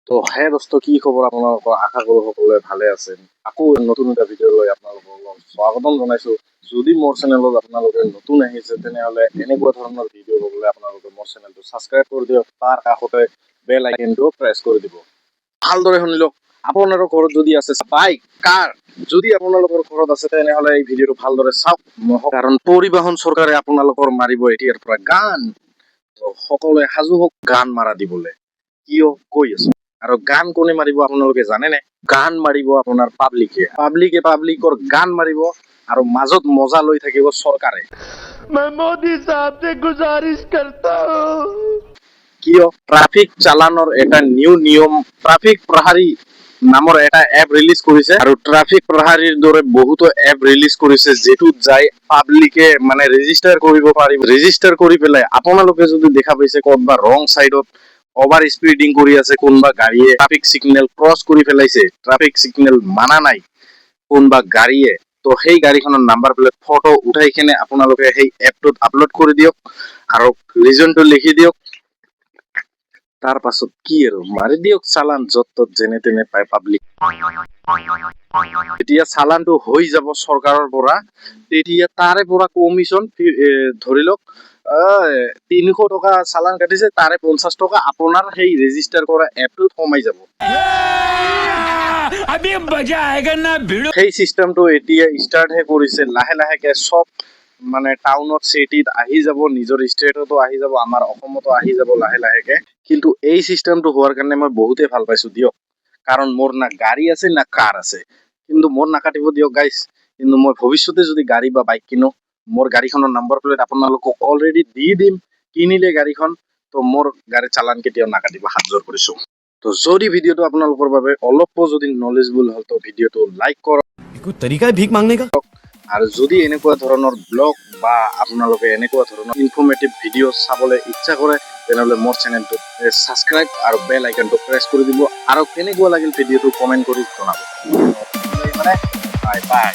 তো হে দোস্ত, কি খবৰ আপোনালোকৰ? আশা কৰো সকলোৱে ভালে আছে। আকৌ নতুন এটা ভিডিঅ' লৈ আপোনালোকক স্বাগতম জনাইছো। যদি মোৰ চেনেলত আপোনালোকে নতুন আহিছে তেনেহ'লে এনেকুৱা ধৰণৰ ভিডিঅ' পাবলৈ আপোনালোকে মোৰ চেনেলটো ছাবস্ক্ৰাইব কৰি দিয়ক। তাৰ কাষতে বেল আইকনটো প্ৰেছ কৰি দিব। ভালদৰে শুনি লওক। আপোনালোকৰ ঘৰত যদি আছে বাইক, কাৰ, যদি আপোনালোকৰ ঘৰত আছে তেনেহ'লে এই ভিডিঅ'টো ভালদৰে চাওক। কাৰণ পৰিবহন চৰকাৰে আপোনালোকৰ মাৰিব এতিয়াৰ পৰা গান। সকলোৱে সাজু হওক গান মাৰা দিবলৈ। কিয় কৈ আছো, আৰু গান কোনে মাৰিব আপোনালোকে জানেনে? গান মাৰিব আপোনাৰ পাব্লিকৰ গান মাৰিব, আৰু মাজত মজা লৈ থাকিব চৰকাৰে। मैं मोदी साहब से गुजारिश करता हूँ কিয়? ট্ৰাফিক চালানৰ এটা নিয়ম ট্ৰাফিক প্ৰহাৰী নামৰ এটা এপ ৰিলিজ কৰিছে, আৰু ট্ৰাফিক প্ৰহাৰীৰ দৰে বহুতো এপ ৰিলিজ কৰিছে যিটোত যাই পাব্লিকে মানে ৰেজিষ্টাৰ কৰিব পাৰিব। ৰেজিষ্টাৰ কৰি পেলাই আপোনালোকে যদি দেখা পাইছে ক'ৰবাত ৰং চাইডত অভাৰ স্পিডিং কৰি আছে, কোনোবা গাড়ীয়ে ট্ৰাফিক সিগনেল ক্ৰছ কৰি পেলাইছে, ট্ৰাফিক সিগনেল মানা নাই কোনোবা গাড়ীয়ে, তো সেই গাড়ীখনৰ নাম্বাৰ প্লেট ফটো উঠাই কিনে আপোনালোকে সেই এপটোত আপলোড কৰি দিয়ক আৰু ৰিজনটো লিখি দিয়ক। তাৰ পাছত কি আৰু মাৰি দিয়ক চালান, য'ত ত'ত যেনে তেনে পায় পাব্লিক। যেতিয়া চালানটো হৈ যাব চৰকাৰৰ পৰা, তেতিয়া তাৰে পৰা কমিশন ধৰি লওক 300 টকা চালান কাটিছে, তাৰে 50 টকা আপোনাৰ সেই ৰেজিষ্টাৰ কৰা এপটোত সোমাই যাব। সেই চিষ্টেমটো এতিয়া ষ্টাৰ্টহে কৰিছে, লাহে লাহেকে চব মানে টাউনত চিটিত আহি যাব, নিজৰ ষ্টেটতো আহি যাব, আমাৰ অসমতো আহি যাব লাহে লাহেকে। কিন্তু এই চিষ্টেমটো হোৱাৰ কাৰণে মই বহুতেই ভাল পাইছো দিয়ক, কাৰণ মোৰ না গাড়ী আছে না কাৰ আছে। কিন্তু মোৰ নাকাটিব দিয়ক গাইজ। কিন্তু মই ভৱিষ্যতে যদি গাড়ী বা বাইক কিনো, মোৰ গাড়ীখনৰ নম্বৰ প্লেট আপোনালোকক অলৰেডি দি দিম। কিনিলে গাড়ীখন, তো মোৰ গাড়ীৰ চালান কেতিয়াও নাকাটিব, হাত জোৰ কৰিছো। তো যদি ভিডিঅ'টো আপোনালোকৰ বাবে অলপো যদি নলেজবুল হ'ল, তো ভিডিঅ'টো লাইক কৰক। कोई तरीका है भीख मांगने का? আৰু যদি এনেকুৱা ধৰণৰ ব্লগ বা আপোনালোকে এনেকুৱা ধৰণৰ ইনফৰ্মেটিভ ভিডিঅ' চাবলৈ ইচ্ছা কৰে, তেনেহ'লে মোৰ চেনেলটো ছাবস্ক্ৰাইব আৰু বেল আইকনটো প্ৰেছ কৰি দিব, আৰু কেনেকুৱা লাগিল ভিডিঅ'টো কমেণ্ট কৰি জনাব। Bye bye.